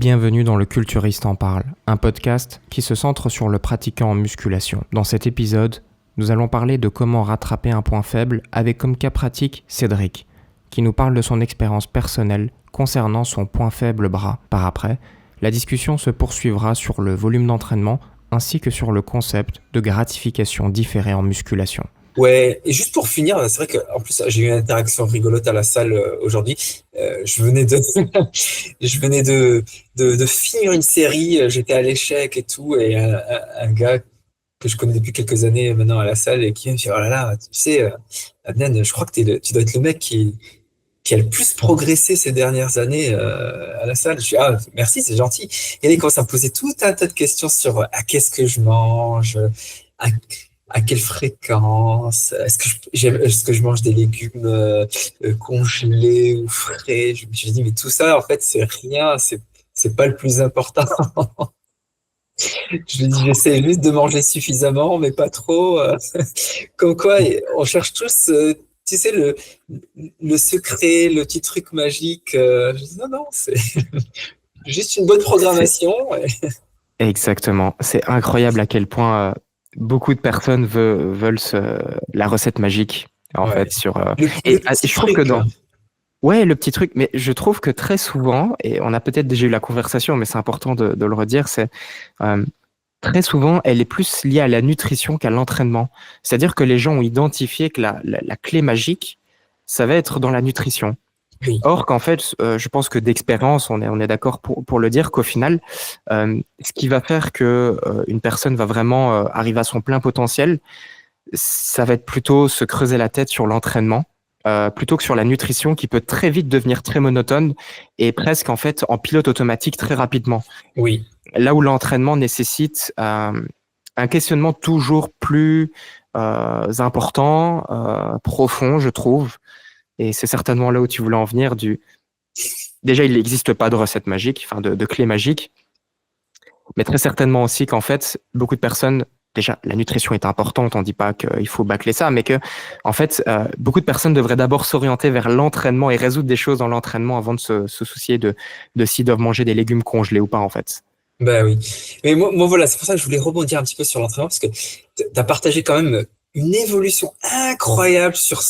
Bienvenue dans Le Culturiste en parle, un podcast qui se centre sur le pratiquant en musculation. Dans cet épisode, nous allons parler de comment rattraper un point faible avec comme cas pratique Cédric, qui nous parle de son expérience personnelle concernant son point faible bras. Par après, la discussion se poursuivra sur le volume d'entraînement ainsi que sur le concept de gratification différée en musculation. Ouais, et juste pour finir, c'est vrai qu'en plus j'ai eu une interaction rigolote à la salle aujourd'hui. Je venais de, je venais de finir une série, j'étais à l'échec et tout, et un gars que je connais depuis quelques années maintenant à la salle et qui me dit, oh là là, tu sais, Adnan, je crois que tu dois être le mec qui a le plus progressé ces dernières années à la salle. Je suis, ah, merci, c'est gentil. Et là, il commence à me poser tout un tas de questions sur qu'est-ce que je mange, à, à quelle fréquence, est-ce que je mange des légumes congelés ou frais. Je me suis dit, mais tout ça, en fait, c'est rien, c'est pas le plus important. Je lui dis, j'essaie juste de manger suffisamment, mais pas trop. Comme quoi, on cherche tous, tu sais, le secret, le petit truc magique. Je dis, non, non, c'est juste une bonne programmation. Exactement. C'est incroyable à quel point beaucoup de personnes veulent la recette magique, en Ouais. fait, sur... Le petit je trouve que truc. Ouais, le petit truc, mais je trouve que très souvent, et on a peut-être déjà eu la conversation, mais c'est important de le redire, c'est euh, très souvent, elle est plus liée à la nutrition qu'à l'entraînement. C'est-à-dire que les gens ont identifié que la clé magique, ça va être dans la nutrition. Oui, Or qu'en fait, je pense que d'expérience, on est d'accord pour le dire, qu'au final, ce qui va faire que une personne va vraiment arriver à son plein potentiel, ça va être plutôt se creuser la tête sur l'entraînement, plutôt que sur la nutrition qui peut très vite devenir très monotone et presque en fait en pilote automatique très rapidement. oui. Là où l'entraînement nécessite un questionnement toujours plus important, profond, je trouve. Et c'est certainement là où tu voulais en venir. Déjà, il n'existe pas de recette magique, enfin de clé magique, mais très certainement aussi qu'en fait, beaucoup de personnes, déjà, la nutrition est importante, on ne dit pas qu'il faut bâcler ça, mais que, en fait, beaucoup de personnes devraient d'abord s'orienter vers l'entraînement et résoudre des choses dans l'entraînement avant de se soucier de s'ils doivent manger des légumes congelés ou pas, en fait. Ben oui. Mais moi, voilà, c'est pour ça que je voulais rebondir un petit peu sur l'entraînement, parce que tu as partagé quand même une évolution incroyable sur,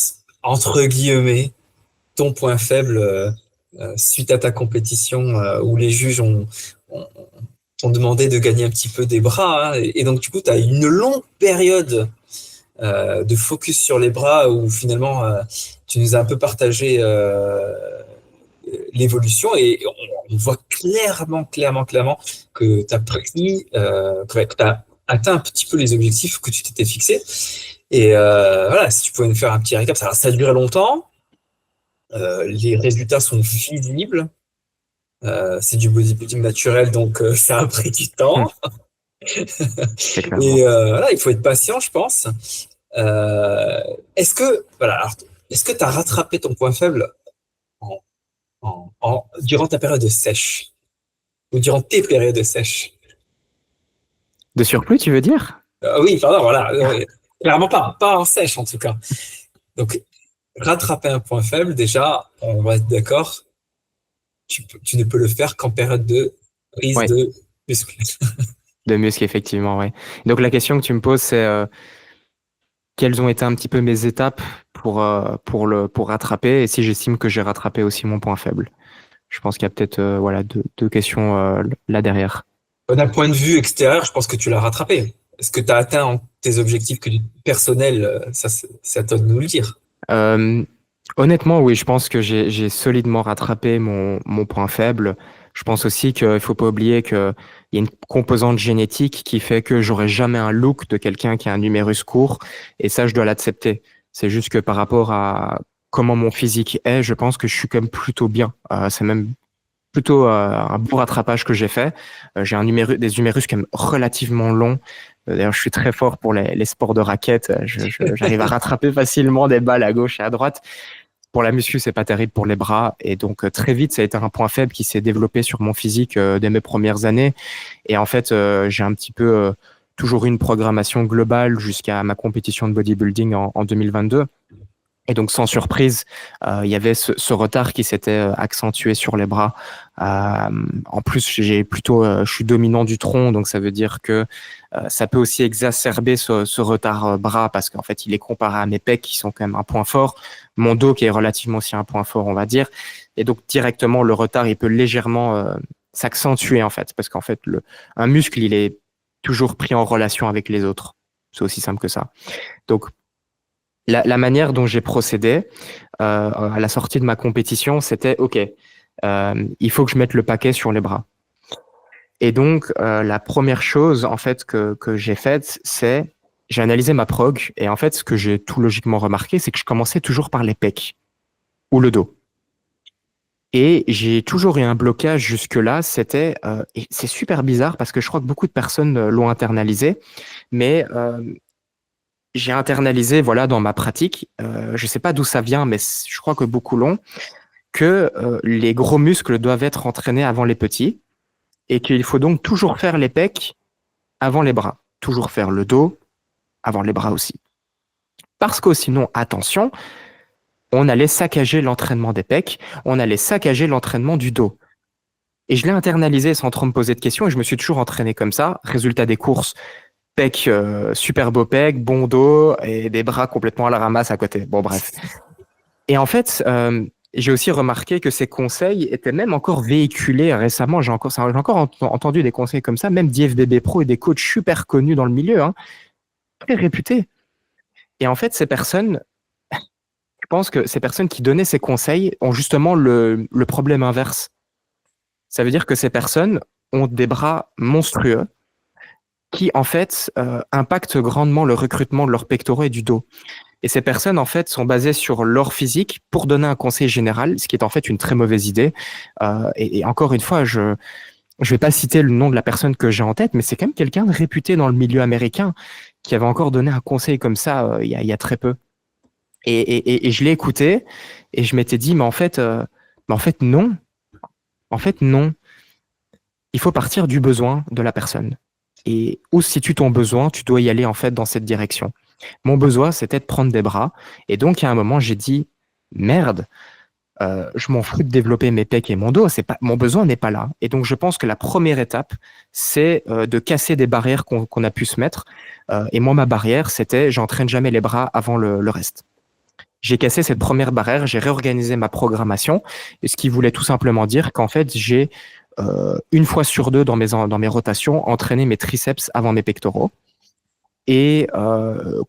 entre guillemets, ton point faible suite à ta compétition où les juges ont, t'ont demandé de gagner un petit peu des bras. Hein, et donc, du coup, tu as une longue période de focus sur les bras où finalement, tu nous as un peu partagé l'évolution et on voit clairement que tu as pris, que tu as atteint un petit peu les objectifs que tu t'étais fixés. Et voilà, si tu pouvais nous faire un petit récap, ça a duré longtemps. Les résultats sont visibles. C'est du bodybuilding naturel, donc ça a pris du temps. C'est clairement. Et voilà, il faut être patient, je pense. Euh, voilà, alors, est-ce que tu as rattrapé ton point faible en, durant ta période de sèche ou durant tes périodes de sèche? De surplus, tu veux dire? Oui, pardon, voilà. Clairement pas en sèche en tout cas. Donc, rattraper un point faible, déjà, on va être d'accord, tu ne peux le faire qu'en période de prise Oui, de muscle. de muscles, effectivement, oui. Donc la question que tu me poses, c'est quelles ont été un petit peu mes étapes pour rattraper et si j'estime que j'ai rattrapé aussi mon point faible. Je pense qu'il y a peut-être voilà, deux questions là derrière. D'un point de vue extérieur, je pense que tu l'as rattrapé. Est-ce que tu as atteint tes objectifs personnels? Ça, c'est à toi de nous le dire. Euh, Honnêtement, oui, je pense que j'ai solidement rattrapé mon point faible. Je pense aussi qu'il ne faut pas oublier qu'il y a une composante génétique qui fait que j'aurai jamais un look de quelqu'un qui a un humérus court. Et ça, je dois l'accepter. C'est juste que par rapport à comment mon physique est, je pense que je suis quand même plutôt bien. C'est même plutôt un beau rattrapage que j'ai fait. J'ai des humérus quand même relativement longs. D'ailleurs, je suis très fort pour les sports de raquettes. J'arrive à rattraper facilement des balles à gauche et à droite. Pour la muscu, c'est pas terrible pour les bras. Et donc, très vite, ça a été un point faible qui s'est développé sur mon physique dès mes premières années. Et en fait, j'ai un petit peu toujours eu une programmation globale jusqu'à ma compétition de bodybuilding en 2022. Et donc, sans surprise, il y avait ce retard qui s'était accentué sur les bras. En plus, je suis dominant du tronc, donc ça veut dire que ça peut aussi exacerber ce retard bras parce qu'en fait, il est comparé à mes pecs qui sont quand même un point fort, mon dos qui est relativement aussi un point fort, on va dire. Et donc, directement, le retard, il peut légèrement s'accentuer en fait, parce qu'en fait, un muscle, il est toujours pris en relation avec les autres. C'est aussi simple que ça. Donc, la manière dont j'ai procédé à la sortie de ma compétition, c'était OK, il faut que je mette le paquet sur les bras. Et donc, la première chose en fait que j'ai faite, c'est j'ai analysé ma prog et en fait, ce que j'ai tout logiquement remarqué, c'est que je commençais toujours par les pecs ou le dos. Et j'ai toujours eu un blocage jusque-là, et c'est super bizarre parce que je crois que beaucoup de personnes l'ont internalisé, mais j'ai internalisé voilà dans ma pratique, je sais pas d'où ça vient, mais je crois que beaucoup l'ont, que les gros muscles doivent être entraînés avant les petits et qu'il faut donc toujours faire les pecs avant les bras, toujours faire le dos avant les bras aussi. Parce que sinon, attention, on allait saccager l'entraînement des pecs, on allait saccager l'entraînement du dos. Et je l'ai internalisé sans trop me poser de questions et je me suis toujours entraîné comme ça. Résultat des courses, pecs, super beau pec, bon dos et des bras complètement à la ramasse à côté. Bon, bref. Et en fait, j'ai aussi remarqué que ces conseils étaient même encore véhiculés récemment. J'ai encore entendu des conseils comme ça, même d'IFBB Pro et des coachs super connus dans le milieu, hein, très réputés. Et en fait, je pense que ces personnes qui donnaient ces conseils ont justement le problème inverse. Ça veut dire que ces personnes ont des bras monstrueux qui, en fait, impactent grandement le recrutement de leurs pectoraux et du dos. Et ces personnes, en fait, sont basées sur leur physique pour donner un conseil général, ce qui est en fait une très mauvaise idée. Et encore une fois, je vais pas citer le nom de la personne que j'ai en tête, mais c'est quand même quelqu'un de réputé dans le milieu américain qui avait encore donné un conseil comme ça il y a très peu. Et je l'ai écouté et je m'étais dit, mais en fait, non. En fait, non. Il faut partir du besoin de la personne. Et où se situe ton besoin, tu dois y aller en fait dans cette direction. Mon besoin, c'était de prendre des bras. Et donc, il y a un moment, j'ai dit, merde, je m'en fous de développer mes pecs et mon dos. Mon besoin n'est pas là. Et donc, je pense que la première étape, c'est de casser des barrières qu'on a pu se mettre. Et moi, ma barrière, c'était, j'entraîne jamais les bras avant le reste. J'ai cassé cette première barrière, j'ai réorganisé ma programmation, ce qui voulait tout simplement dire qu'en fait, j'ai une fois sur deux dans mes rotations entraîné mes triceps avant mes pectoraux. Et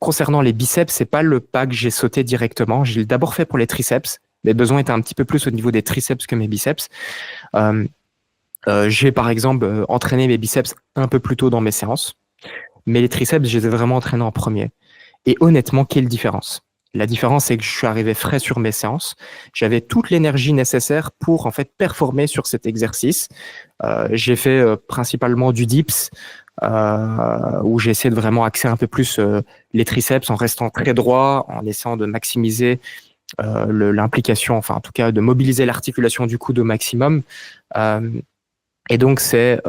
concernant les biceps, c'est pas le pas que j'ai sauté directement. J'ai d'abord fait pour les triceps. Mes besoins étaient un petit peu plus au niveau des triceps que mes biceps. J'ai par exemple entraîné mes biceps un peu plus tôt dans mes séances, mais les triceps, je les ai vraiment entraînés en premier. Et honnêtement, quelle différence? La différence, c'est que je suis arrivé frais sur mes séances. J'avais toute l'énergie nécessaire pour en fait performer sur cet exercice. J'ai fait principalement du dips, où j'ai essayé de vraiment axer un peu plus les triceps en restant très droit, en essayant de maximiser l'implication, enfin en tout cas de mobiliser l'articulation du coude au maximum. Et donc c'est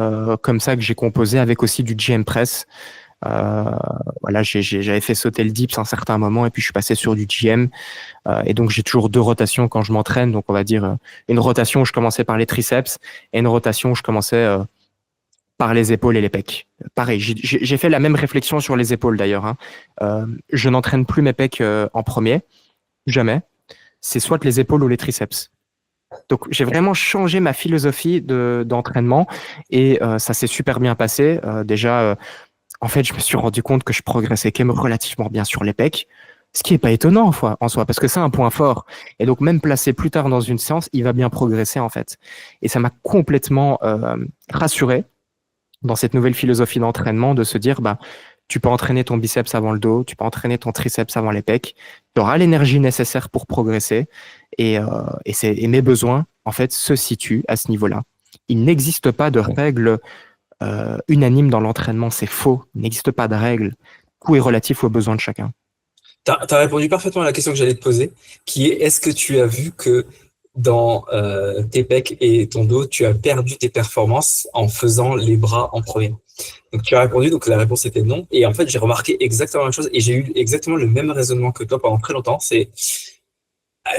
comme ça que j'ai composé avec aussi du GM press. Voilà, j'avais fait sauter le dips à un certain moment et puis je suis passé sur du GM. Et donc j'ai toujours deux rotations quand je m'entraîne. Donc on va dire une rotation où je commençais par les triceps et une rotation où je commençais par les épaules et les pecs. Pareil, j'ai fait la même réflexion sur les épaules d'ailleurs, hein. Je n'entraîne plus mes pecs en premier, jamais. C'est soit les épaules ou les triceps. Donc j'ai vraiment changé ma philosophie d'entraînement et ça s'est super bien passé. Déjà, en fait, je me suis rendu compte que je progressais quand même relativement bien sur les pecs, ce qui est pas étonnant en soi, parce que c'est un point fort. Et donc même placé plus tard dans une séance, il va bien progresser en fait. Et ça m'a complètement rassuré dans cette nouvelle philosophie d'entraînement de se dire, bah, tu peux entraîner ton biceps avant le dos, tu peux entraîner ton triceps avant les pecs, tu auras l'énergie nécessaire pour progresser et mes besoins, en fait, se situent à ce niveau-là. Il n'existe pas de règle unanime dans l'entraînement, c'est faux. Il n'existe pas de règle. Tout est relatif aux besoins de chacun. Tu as répondu parfaitement à la question que j'allais te poser, qui est est-ce que tu as vu que dans tes pecs et ton dos, tu as perdu tes performances en faisant les bras en premier? Donc tu as répondu, donc la réponse était non. Et en fait, j'ai remarqué exactement la même chose et j'ai eu exactement le même raisonnement que toi pendant très longtemps. C'est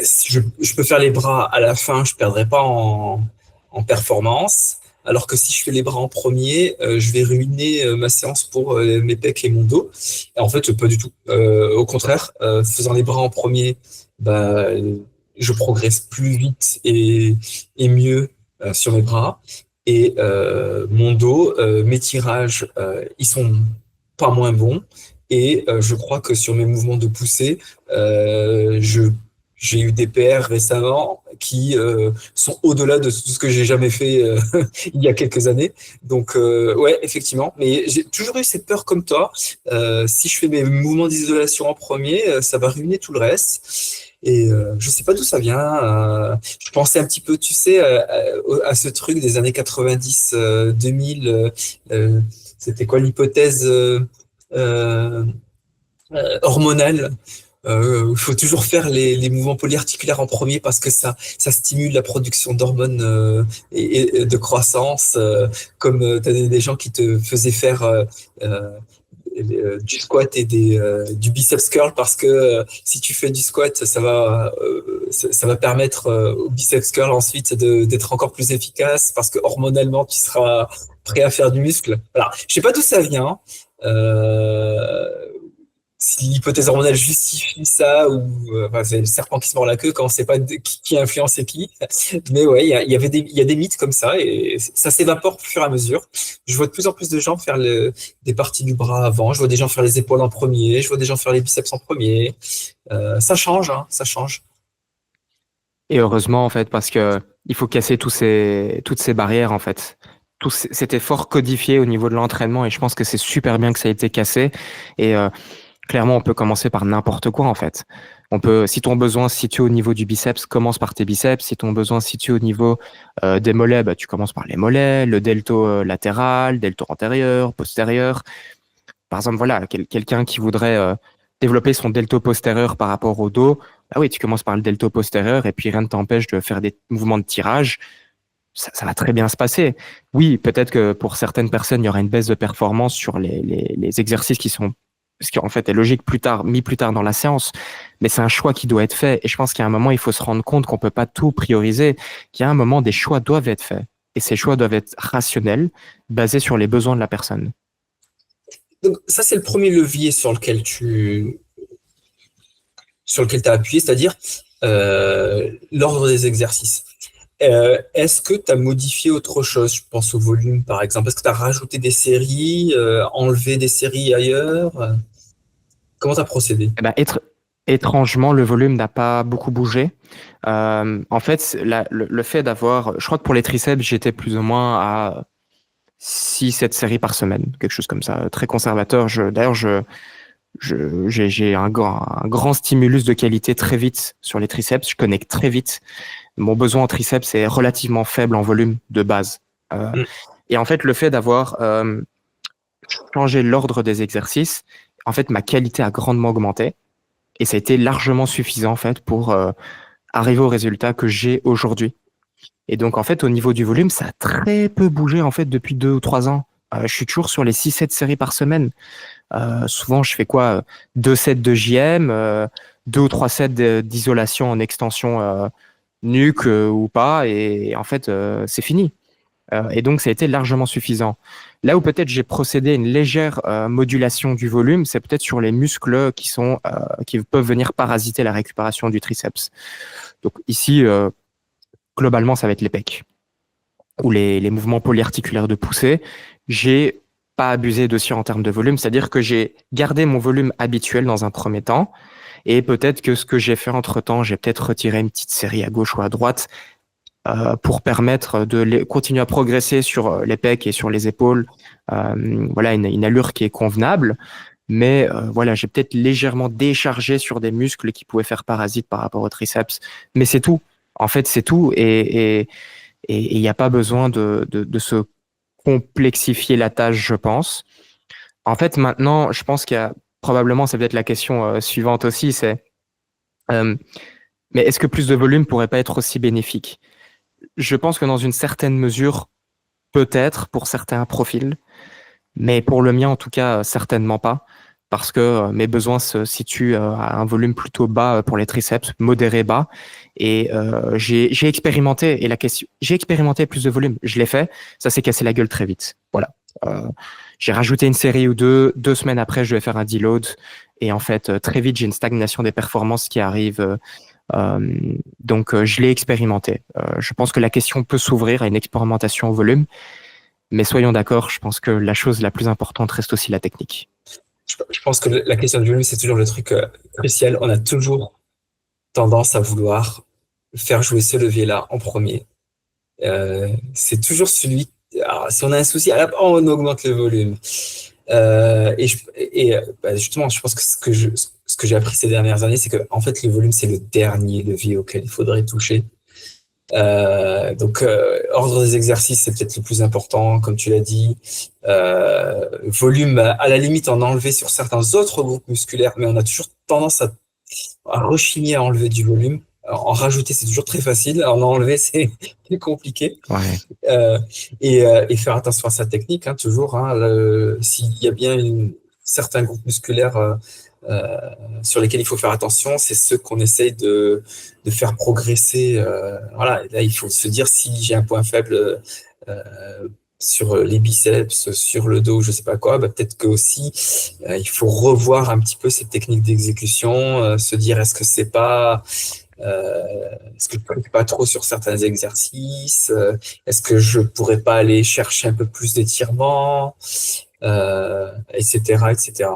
je peux faire les bras à la fin, je perdrai pas en performance. Alors que si je fais les bras en premier, je vais ruiner ma séance pour mes pecs et mon dos. Et en fait, pas du tout. Au contraire, faisant les bras en premier, bah, je progresse plus vite et mieux sur mes bras. Et mon dos, mes tirages, ils sont pas moins bons. Et je crois que sur mes mouvements de poussée, j'ai eu des PR récemment qui sont au-delà de tout ce que j'ai jamais fait il y a quelques années. Donc, ouais, effectivement. Mais j'ai toujours eu cette peur comme toi. Si je fais mes mouvements d'isolation en premier, ça va ruiner tout le reste. Et je sais pas d'où ça vient. Je pensais un petit peu, tu sais, à ce truc des années 90, 2000. C'était quoi l'hypothèse euh, hormonale? Il faut toujours faire les mouvements polyarticulaires en premier parce que ça stimule la production d'hormones et de croissance, comme tu as des gens qui te faisaient faire du squat et du biceps curl parce que si tu fais du squat, ça va permettre au biceps curl ensuite d'être encore plus efficace parce que hormonalement, tu seras prêt à faire du muscle. Voilà. Je sais pas d'où ça vient. Euh, Si l'hypothèse hormonale justifie ça, ou enfin, c'est le serpent qui se mord la queue quand on sait pas qui influence qui. Mais ouais, il y a des mythes comme ça et ça s'évapore au fur et à mesure. Je vois de plus en plus de gens faire des parties du bras avant. Je vois des gens faire les épaules en premier. Je vois des gens faire les biceps en premier. Ça change, hein, ça change. Et heureusement, en fait, parce que il faut casser toutes ces barrières, en fait. Cet effort codifié au niveau de l'entraînement, et je pense que c'est super bien que ça a été cassé. Et clairement, on peut commencer par n'importe quoi, en fait. Si ton besoin se situe au niveau du biceps, commence par tes biceps. Si ton besoin se situe au niveau des mollets, bah, tu commences par les mollets, le delto latéral, delto antérieur, postérieur. Par exemple, voilà, quelqu'un qui voudrait développer son delto postérieur par rapport au dos, bah oui, tu commences par le delto postérieur et puis rien ne t'empêche de faire des mouvements de tirage. Ça va très bien se passer. Oui, peut-être que pour certaines personnes, il y aura une baisse de performance sur les exercices qui sont, ce qui en fait est logique mis plus tard dans la séance, mais c'est un choix qui doit être fait. Et je pense qu'à un moment, il faut se rendre compte qu'on peut pas tout prioriser, qu'il y a un moment, des choix doivent être faits. Et ces choix doivent être rationnels, basés sur les besoins de la personne. Donc ça, c'est le premier levier sur lequel tu as appuyé, c'est-à-dire l'ordre des exercices. Est-ce que tu as modifié autre chose? Je pense au volume, par exemple. Est-ce que tu as rajouté des séries, enlevé des séries ailleurs? Comment tu as procédé? Eh ben, étrangement, le volume n'a pas beaucoup bougé. En fait, le fait d'avoir, je crois que pour les triceps, j'étais plus ou moins à 6, 7 séries par semaine, quelque chose comme ça, très conservateur. D'ailleurs, j'ai un grand stimulus de qualité très vite sur les triceps. Je connecte très vite. Mon besoin en triceps est relativement faible en volume de base. Mm. Et en fait, le fait d'avoir changé l'ordre des exercices, en fait, ma qualité a grandement augmenté. Et ça a été largement suffisant, en fait, pour arriver au résultat que j'ai aujourd'hui. Et donc, en fait, au niveau du volume, ça a très peu bougé, en fait, depuis 2 ou 3 ans. Je suis toujours sur les 6, 7 séries par semaine. Souvent, je fais quoi? 2 sets de JM, 2 ou 3 sets d'isolation en extension nuque ou pas. Et en fait, c'est fini. Et donc, ça a été largement suffisant. Là où peut-être j'ai procédé à une légère modulation du volume, c'est peut-être sur les muscles qui peuvent venir parasiter la récupération du triceps. Donc ici, globalement, ça va être les pecs ou les mouvements polyarticulaires de poussée. J'ai pas abusé aussi en termes de volume, c'est-à-dire que j'ai gardé mon volume habituel dans un premier temps, et peut-être que ce que j'ai fait entre-temps, j'ai peut-être retiré une petite série à gauche ou à droite pour permettre de continuer à progresser sur les pecs et sur les épaules. Voilà, une allure qui est convenable. Mais voilà, j'ai peut-être légèrement déchargé sur des muscles qui pouvaient faire parasite par rapport au triceps. Mais c'est tout. En fait, c'est tout. Et il n'y a pas besoin de se complexifier la tâche, je pense. En fait, maintenant, je pense qu'il y a probablement, c'est peut-être la question suivante aussi, c'est euh, mais est-ce que plus de volume pourrait pas être aussi bénéfique? Je pense que dans une certaine mesure, peut-être pour certains profils, mais pour le mien, en tout cas, certainement pas. parce que mes besoins se situent à un volume plutôt bas pour les triceps, modéré bas. Et j'ai expérimenté, et la question, j'ai expérimenté plus de volume. Je l'ai fait, ça s'est cassé la gueule très vite. Voilà. J'ai rajouté une série ou deux semaines après, je vais faire un deload. Et en fait, très vite, j'ai une stagnation des performances qui arrive. Donc, je l'ai expérimenté. Je pense que la question peut s'ouvrir à une expérimentation au volume. Mais soyons d'accord, je pense que la chose la plus importante reste aussi la technique. Je pense que la question du volume, c'est toujours le truc crucial. On a toujours tendance à vouloir faire jouer ce levier-là en premier. C'est toujours celui. Alors, si on a un souci, on augmente le volume. Justement, je pense que ce que j'ai appris ces dernières années, c'est que en fait, le volume, c'est le dernier levier auquel il faudrait toucher. Ordre des exercices, c'est peut-être le plus important, comme tu l'as dit. Volume, à la limite, en enlever sur certains autres groupes musculaires, mais on a toujours tendance à rechigner à enlever du volume. En rajouter, c'est toujours très facile. En enlever, c'est plus compliqué. Ouais. Et faire attention à sa technique, hein, toujours. Hein, s'il y a bien certains groupes musculaires sur lesquels il faut faire attention, c'est ceux qu'on essaye de faire progresser. Voilà, là, il faut se dire si j'ai un point faible sur les biceps, sur le dos, je sais pas quoi, peut-être que aussi il faut revoir un petit peu cette technique d'exécution, se dire est-ce que je ne pas trop sur certains exercices, est-ce que je pourrais pas aller chercher un peu plus d'étirement, etc., etc.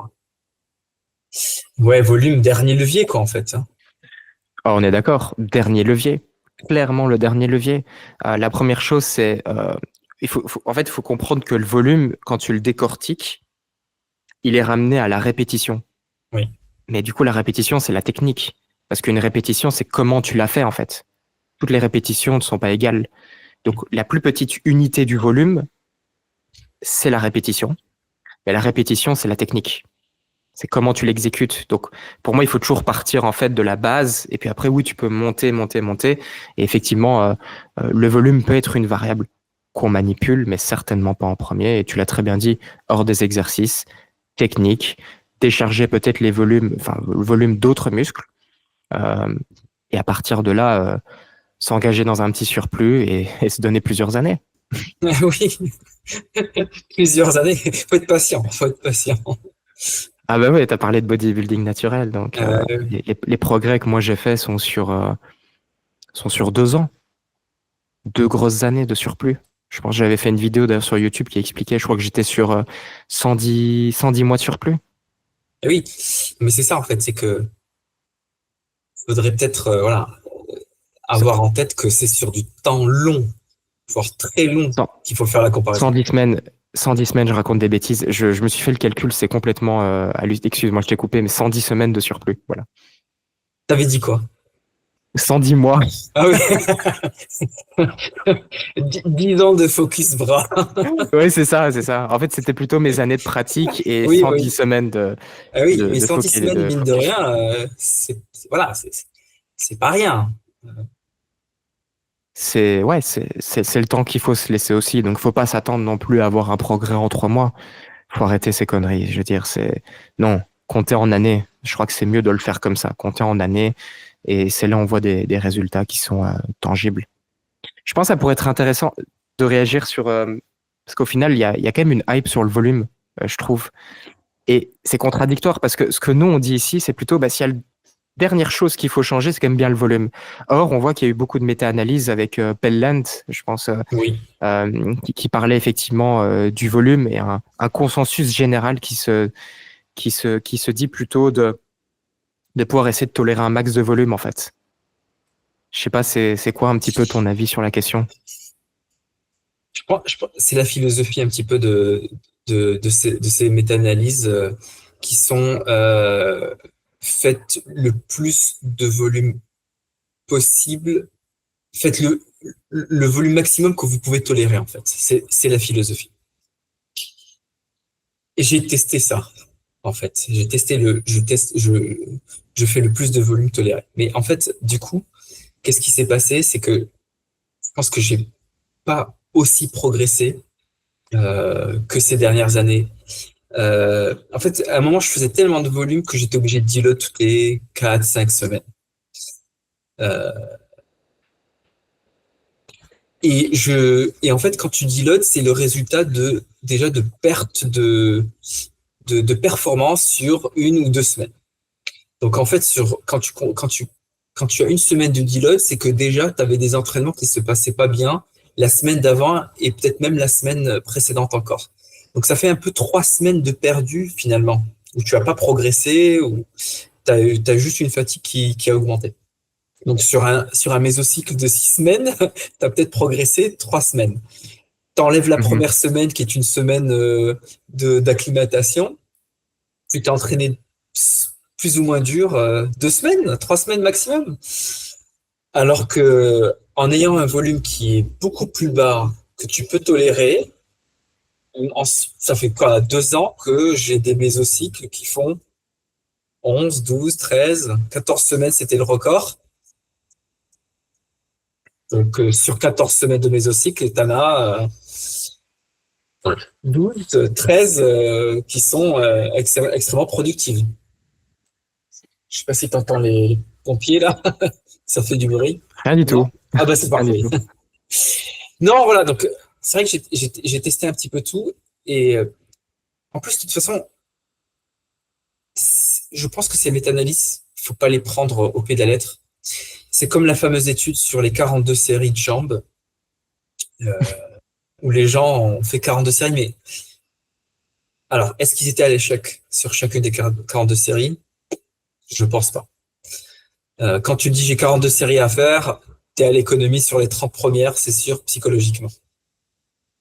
Ouais, volume, dernier levier, quoi, en fait. Hein. On est d'accord. Dernier levier. Clairement, le dernier levier. La première chose, c'est en fait, il faut comprendre que le volume, quand tu le décortiques, il est ramené à la répétition. Oui. Mais du coup, la répétition, c'est la technique. Parce qu'une répétition, c'est comment tu l'as fait, en fait. Toutes les répétitions ne sont pas égales. Donc, la plus petite unité du volume, c'est la répétition. Mais la répétition, c'est la technique. C'est comment tu l'exécutes. Donc, pour moi, il faut toujours partir en fait de la base. Et puis après, oui, tu peux monter, monter, monter. Et effectivement, le volume peut être une variable qu'on manipule, mais certainement pas en premier. Et tu l'as très bien dit, hors des exercices, techniques, décharger peut-être les volumes, enfin, le volume d'autres muscles. Euh, et à partir de là, s'engager dans un petit surplus et se donner plusieurs années. Oui, plusieurs années. Faut être patient, faut être patient. Ah bah ouais, t'as parlé de bodybuilding naturel, donc Euh, les progrès que moi j'ai faits sont sur 2 ans, 2 grosses années de surplus. Je pense que j'avais fait une vidéo d'ailleurs sur YouTube qui expliquait, je crois que j'étais sur 110 mois de surplus. oui, mais c'est ça en fait, c'est que faudrait peut-être voilà So- avoir en tête que c'est sur du temps long, voire très long, cent- qu'il faut faire la comparaison. 110 semaines, 110 semaines, je raconte des bêtises. Je me suis fait le calcul, c'est complètement excuse-moi, je t'ai coupé, mais 110 semaines de surplus. Voilà. T'avais dit quoi? 110 mois. Ah oui, 10 ans de focus bras. Oui, c'est ça, c'est ça. En fait, c'était plutôt mes années de pratique et Oui, 110 oui. semaines Ah oui, mais de 110 focus, semaines, de mine de focus. rien, voilà, c'est pas rien. C'est le temps qu'il faut se laisser aussi. Donc, faut pas s'attendre non plus à avoir un progrès en 3 mois. Faut arrêter ces conneries. Je veux dire, non, compter en années. Je crois que c'est mieux de le faire comme ça, compter en années. Et c'est là où on voit des résultats qui sont tangibles. Je pense que ça pourrait être intéressant de réagir sur, parce qu'au final, il y a quand même une hype sur le volume, je trouve. Et c'est contradictoire parce que ce que nous, on dit ici, c'est plutôt, bah, s'il y a dernière chose qu'il faut changer, c'est quand même bien le volume. Or, on voit qu'il y a eu beaucoup de méta-analyses avec Pelland, je pense, Oui. qui parlait effectivement du volume et un consensus général qui se dit plutôt de pouvoir essayer de tolérer un max de volume, en fait. Je sais pas, c'est quoi un petit peu ton avis sur la question? C'est la philosophie un petit peu de ces méta-analyses qui sont faites le plus de volume possible, faites le volume maximum que vous pouvez tolérer en fait. C'est la philosophie. Et j'ai testé ça en fait. J'ai testé je fais le plus de volume toléré. Mais en fait, du coup, qu'est-ce qui s'est passé? C'est que je pense que j'ai pas aussi progressé que ces dernières années. En fait, à un moment, je faisais tellement de volume que j'étais obligé de deload toutes les 4, 5 semaines. Euh, et en fait, quand tu deloads, c'est le résultat déjà de perte de performance sur 1 ou 2 semaines. Donc, en fait, quand tu as une semaine de deload, c'est que déjà, tu avais des entraînements qui se passaient pas bien la semaine d'avant et peut-être même la semaine précédente encore. Donc, ça fait un peu 3 semaines de perdu finalement, où tu n'as pas progressé, où tu as juste une fatigue qui a augmenté. Donc, sur un mésocycle de 6 semaines, tu as peut-être progressé 3 semaines. Tu enlèves la Mhm. première semaine qui est une semaine d'acclimatation, tu t'es entraîné plus ou moins dur 2 semaines, 3 semaines maximum. Alors que en ayant un volume qui est beaucoup plus bas que tu peux tolérer, ça fait quoi, 2 ans que j'ai des mésocycles qui font 11, 12, 13, 14 semaines, c'était le record. Donc sur 14 semaines de mésocycle, tu en as 12, 13 qui sont extrêmement productives. Je sais pas si tu entends les pompiers là, ça fait du bruit. Rien du tout. Non? Ah bah c'est Rien du parfait. tout. Non, voilà, donc c'est vrai que j'ai testé un petit peu tout. Et en plus, de toute façon, je pense que ces méta-analyses, il faut pas les prendre au pied de la lettre. C'est comme la fameuse étude sur les 42 séries de jambes, euh, où les gens ont fait 42 séries. Mais alors, est-ce qu'ils étaient à l'échec sur chacune des 42 séries? Je pense pas. Quand tu dis j'ai 42 séries à faire, tu es à l'économie sur les 30 premières, c'est sûr, psychologiquement.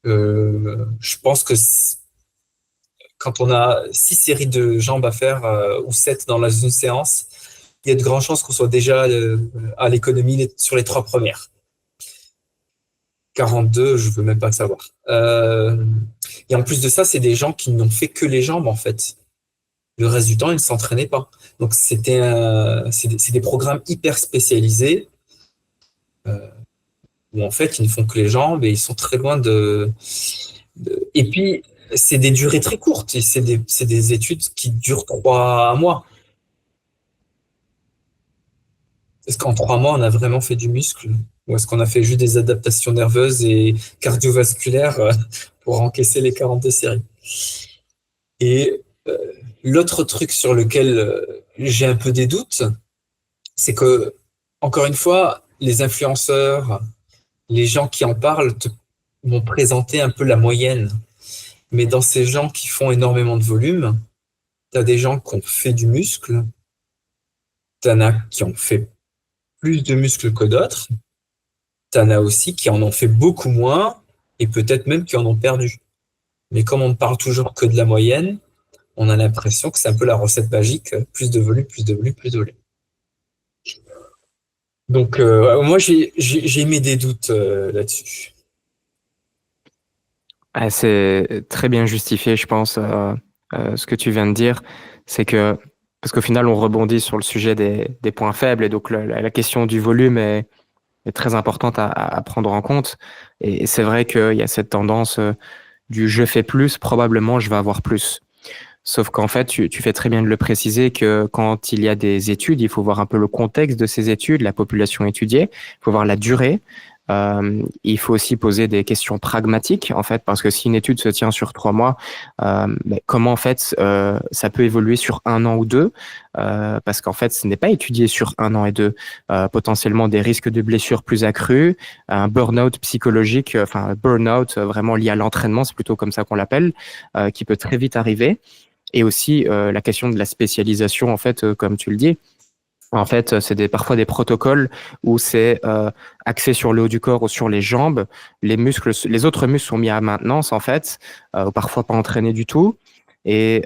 Je pense que quand on a 6 séries de jambes à faire ou 7 dans une séance, il y a de grandes chances qu'on soit déjà à l'économie sur les 3 premières. 42, je veux même pas le savoir. Et en plus de ça, c'est des gens qui n'ont fait que les jambes, en fait. Le reste du temps, ils ne s'entraînaient pas. Donc, c'est des programmes hyper spécialisés euh, où, en fait, ils ne font que les jambes et ils sont très loin Et puis, c'est des durées très courtes. Et c'est des études qui durent 3 mois. Est-ce qu'en 3 mois, on a vraiment fait du muscle? Ou est-ce qu'on a fait juste des adaptations nerveuses et cardiovasculaires pour encaisser les 42 séries? Et l'autre truc sur lequel j'ai un peu des doutes, c'est que, encore une fois, les influenceurs, les gens qui en parlent vont présenter un peu la moyenne. Mais dans ces gens qui font énormément de volume, tu as des gens qui ont fait du muscle, tu en as qui ont fait plus de muscles que d'autres, t'en as aussi qui en ont fait beaucoup moins et peut-être même qui en ont perdu. Mais comme on ne parle toujours que de la moyenne, on a l'impression que c'est un peu la recette magique, plus de volume, plus de volume, plus de volume. Donc moi j'ai mis des doutes là-dessus. Ah, c'est très bien justifié, je pense, ce que tu viens de dire. C'est que, parce qu'au final, on rebondit sur le sujet des points faibles, et donc la question du volume est très importante à prendre en compte. Et c'est vrai qu'il y a cette tendance du je fais plus, probablement je vais avoir plus. Sauf qu'en fait, tu fais très bien de le préciser que quand il y a des études, il faut voir un peu le contexte de ces études, la population étudiée, il faut voir la durée. Il faut aussi poser des questions pragmatiques, en fait, parce que si une étude se tient sur 3 mois, comment en fait ça peut évoluer sur 1 an ou 2, parce qu'en fait, ce n'est pas étudié sur 1 an et 2. Potentiellement des risques de blessures plus accrus, un burn-out psychologique, enfin burn-out vraiment lié à l'entraînement, c'est plutôt comme ça qu'on l'appelle, qui peut très vite arriver. Et aussi la question de la spécialisation, en fait, comme tu le dis. En fait, c'est parfois des protocoles où c'est axé sur le haut du corps ou sur les jambes. Les autres muscles sont mis à maintenance, en fait, ou parfois pas entraînés du tout. Et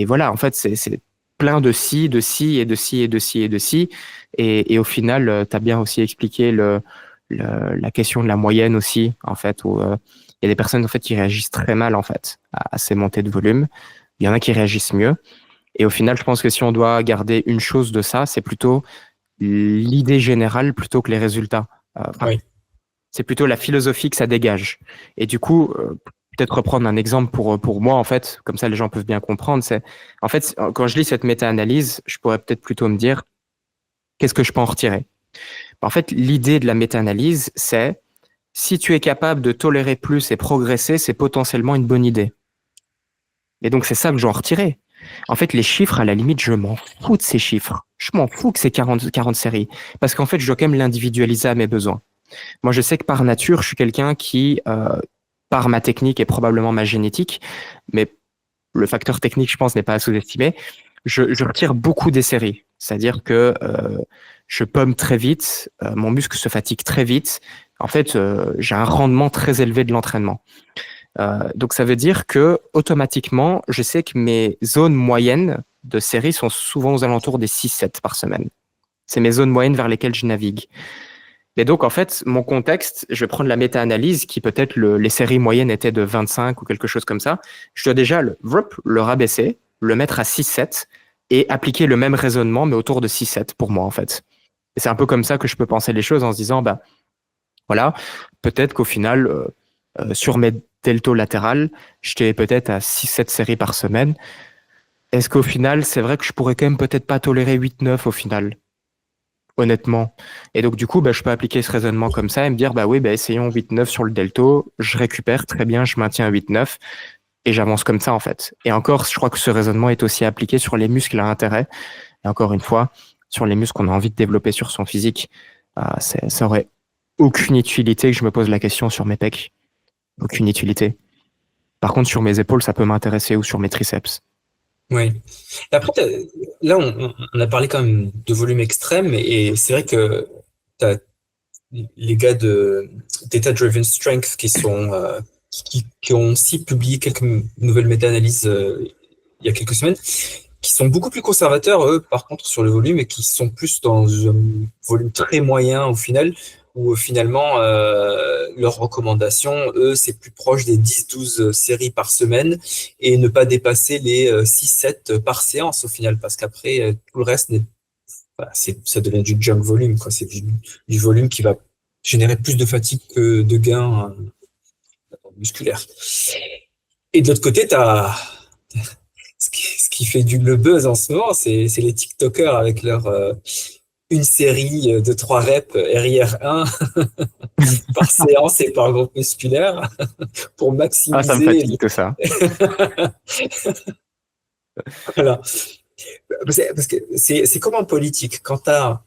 voilà, en fait, c'est plein de ci, de ci, et de ci, et de ci, et de ci. Et au final, tu as bien aussi expliqué la question de la moyenne aussi, en fait, où il y a des personnes, en fait, qui réagissent très mal, en fait, à ces montées de volume. Il y en a qui réagissent mieux. Et au final, je pense que si on doit garder une chose de ça, c'est plutôt l'idée générale plutôt que les résultats. Enfin, Oui. c'est plutôt la philosophie que ça dégage. Et du coup, peut-être reprendre un exemple pour moi, en fait, comme ça les gens peuvent bien comprendre. C'est, en fait, quand je lis cette méta-analyse, je pourrais peut-être plutôt me dire, qu'est-ce que je peux en retirer? En fait, l'idée de la méta-analyse, c'est si tu es capable de tolérer plus et progresser, c'est potentiellement une bonne idée. Et donc, c'est ça que je dois en retirer. En fait, les chiffres, à la limite, je m'en fous de ces chiffres. Je m'en fous que c'est 40 séries. Parce qu'en fait, je dois quand même l'individualiser à mes besoins. Moi, je sais que par nature, je suis quelqu'un qui, par ma technique et probablement ma génétique, mais le facteur technique, je pense, n'est pas à sous-estimer, je retire beaucoup des séries. C'est-à-dire que je pomme très vite, mon muscle se fatigue très vite. En fait, j'ai un rendement très élevé de l'entraînement. Donc ça veut dire que automatiquement, je sais que mes zones moyennes de séries sont souvent aux alentours des 6-7 par semaine. C'est mes zones moyennes vers lesquelles je navigue. Et donc, en fait, mon contexte, je vais prendre la méta-analyse qui peut-être les séries moyennes étaient de 25 ou quelque chose comme ça. Je dois déjà le rabaisser, le mettre à 6-7 et appliquer le même raisonnement, mais autour de 6-7 pour moi, en fait. Et c'est un peu comme ça que je peux penser les choses en se disant, bah, voilà, peut-être qu'au final, sur mes deltos latérales, j'étais peut-être à 6-7 séries par semaine. Est-ce qu'au final, c'est vrai que je pourrais quand même peut-être pas tolérer 8-9 au final, honnêtement. Et donc, du coup, bah, je peux appliquer ce raisonnement comme ça et me dire, bah oui, bah, essayons 8-9 sur le delto, je récupère très bien, je maintiens 8-9 et j'avance comme ça, en fait. Et encore, je crois que ce raisonnement est aussi appliqué sur les muscles à intérêt. Et encore une fois, sur les muscles qu'on a envie de développer sur son physique, ça aurait aucune utilité que je me pose la question sur mes pecs. Aucune utilité. Par contre, sur mes épaules, ça peut m'intéresser ou sur mes triceps. Oui. Après, là, on a parlé quand même de volume extrême et c'est vrai que t'as les gars de Data Driven Strength qui ont aussi publié quelques nouvelles méta-analyses il y a quelques semaines, qui sont beaucoup plus conservateurs, eux, par contre, sur le volume et qui sont plus dans un volume très moyen au final, où finalement, leurs recommandations, eux, c'est plus proche des 10-12 séries par semaine et ne pas dépasser les 6-7 par séance au final, parce qu'après, tout le reste, ça devient du junk volume, quoi. C'est du volume qui va générer plus de fatigue que de gains musculaires. Et de l'autre côté, ce qui fait le buzz en ce moment, c'est les TikTokers avec leur une série de 3 reps RIR1 par séance et par groupe musculaire pour Ah, ça me maximiser. fatigue tout ça. Voilà. Parce que c'est comme en politique. Quand tu as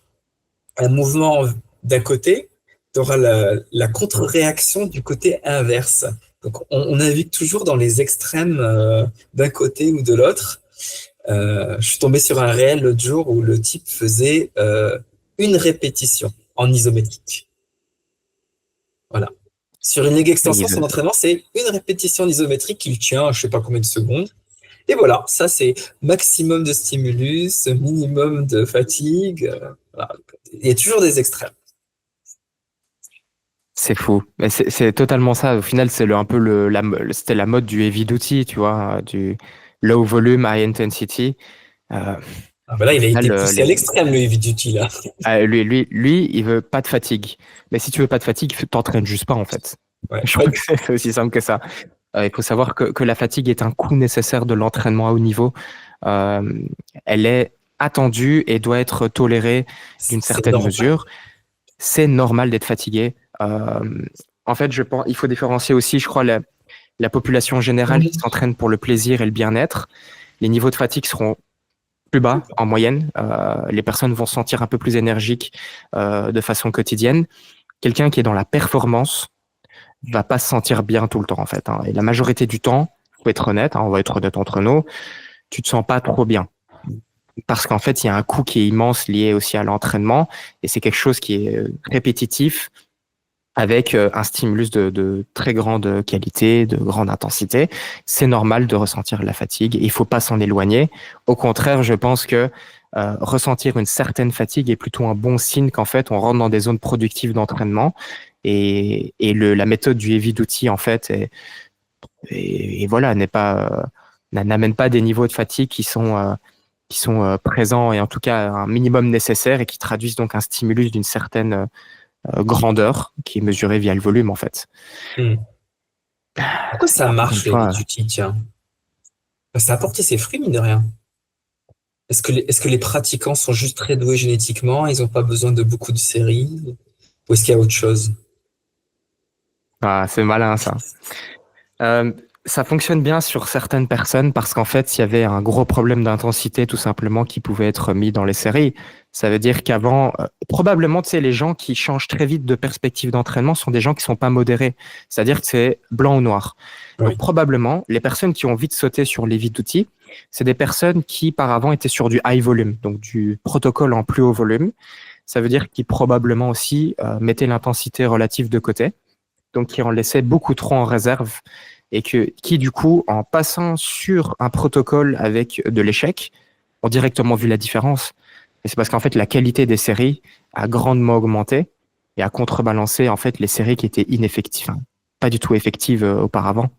un mouvement d'un côté, tu auras la contre-réaction du côté inverse. Donc, on navigue toujours dans les extrêmes d'un côté ou de l'autre. Je suis tombé sur un réel l'autre jour où le type faisait une répétition en isométrique. Voilà. Sur une leg extension, son entraînement, c'est une répétition en isométrique qu'il tient, je ne sais pas combien de secondes. Et voilà, ça c'est maximum de stimulus, minimum de fatigue. Voilà. Il y a toujours des extrêmes. C'est fou. Mais c'est totalement ça. Au final, c'est un peu c'était la mode du heavy duty, tu vois, du low volume, high intensity. Ah ben là, Au il a final, été poussé à l'extrême, le heavy duty, là. lui, il veut pas de fatigue. Mais si tu veux pas de fatigue, t'entraînes juste pas, en fait. Ouais. Je crois que c'est aussi simple que ça. Il faut savoir que la fatigue est un coût nécessaire de l'entraînement à haut niveau. Elle est attendue et doit être tolérée d'une certaine mesure. C'est normal d'être fatigué. En fait, je pense, il faut différencier aussi, je crois, la population générale qui s'entraîne pour le plaisir et le bien-être. Les niveaux de fatigue seront plus bas en moyenne. Les personnes vont se sentir un peu plus énergiques de façon quotidienne. Quelqu'un qui est dans la performance va pas se sentir bien tout le temps, en fait. Et la majorité du temps, faut être honnête, on va être honnête entre nous, tu te sens pas trop bien. Parce qu'en fait, il y a un coût qui est immense lié aussi à l'entraînement et c'est quelque chose qui est répétitif avec un stimulus de très grande qualité, de grande intensité. C'est normal de ressentir la fatigue. Il faut pas s'en éloigner. Au contraire, je pense que ressentir une certaine fatigue est plutôt un bon signe qu'en fait, on rentre dans des zones productives d'entraînement et la méthode du heavy duty, en fait, et voilà, n'amène pas des niveaux de fatigue qui sont présents et en tout cas un minimum nécessaire et qui traduisent donc un stimulus d'une certaine grandeur qui est mesurée via le volume en fait. Pourquoi ça Encore une marche, les fois, Duty, tiens? Ça a apporté ses fruits, mine de rien. Est-ce que les pratiquants sont juste très doués génétiquement, ils n'ont pas besoin de beaucoup de séries? Ou est-ce qu'il y a autre chose? c'est malin ça. Euh, Ça fonctionne bien sur certaines personnes parce qu'en fait, il y avait un gros problème d'intensité tout simplement qui pouvait être mis dans les séries. Ça veut dire qu'avant, probablement, tu sais, les gens qui changent très vite de perspective d'entraînement sont des gens qui sont pas modérés. C'est-à-dire que c'est blanc ou noir. Donc Oui, probablement, les personnes qui ont vite sauté sur les d'outils, c'est des personnes qui par avant étaient sur du high volume, donc du protocole en plus haut volume. Ça veut dire qu'ils probablement aussi mettaient l'intensité relative de côté, donc qui en laissaient beaucoup trop en réserve et qui du coup, en passant sur un protocole avec de l'échec, ont directement vu la différence. Et c'est parce qu'en fait, la qualité des séries a grandement augmenté et a contrebalancé en fait les séries qui étaient ineffectives, enfin, pas du tout effectives auparavant.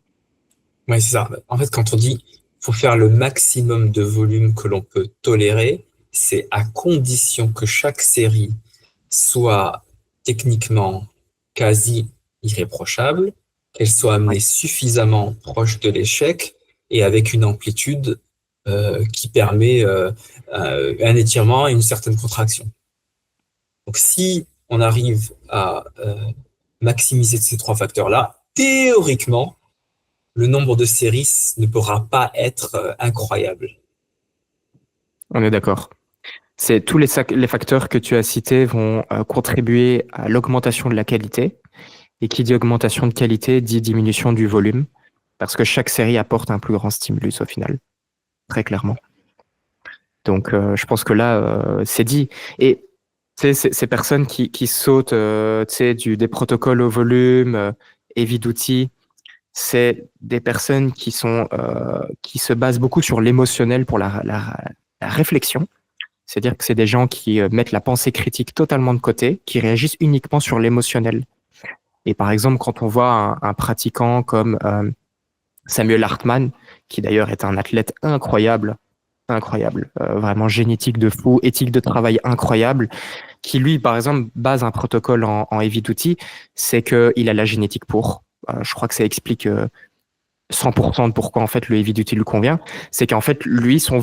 ouais, c'est ça. En fait, quand on dit faut faire le maximum de volume que l'on peut tolérer, c'est à condition que chaque série soit techniquement quasi irréprochable, qu'elle soit Ouais. amenée suffisamment proche de l'échec et avec une amplitude qui permet un étirement et une certaine contraction. Donc, si on arrive à maximiser ces trois facteurs-là, théoriquement, le nombre de séries ne pourra pas être incroyable. On est d'accord. C'est tous les facteurs que tu as cités vont contribuer à l'augmentation de la qualité. Et qui dit augmentation de qualité dit diminution du volume, parce que chaque série apporte un plus grand stimulus au final, très clairement. Donc, je pense que là, c'est dit. Et tu sais, ces personnes qui sautent tu sais, des protocoles au volume, heavy d'outils, c'est des personnes qui se basent beaucoup sur l'émotionnel pour la réflexion. C'est-à-dire que c'est des gens qui mettent la pensée critique totalement de côté, qui réagissent uniquement sur l'émotionnel. Et par exemple, quand on voit un pratiquant comme Samuel Hartmann, qui d'ailleurs est un athlète incroyable, incroyable, vraiment génétique de fou, éthique de travail incroyable, qui lui, par exemple, base un protocole en heavy duty, c'est qu'il a la génétique pour. Je crois que ça explique 100% de pourquoi en fait le heavy duty lui convient. C'est qu'en fait, lui, son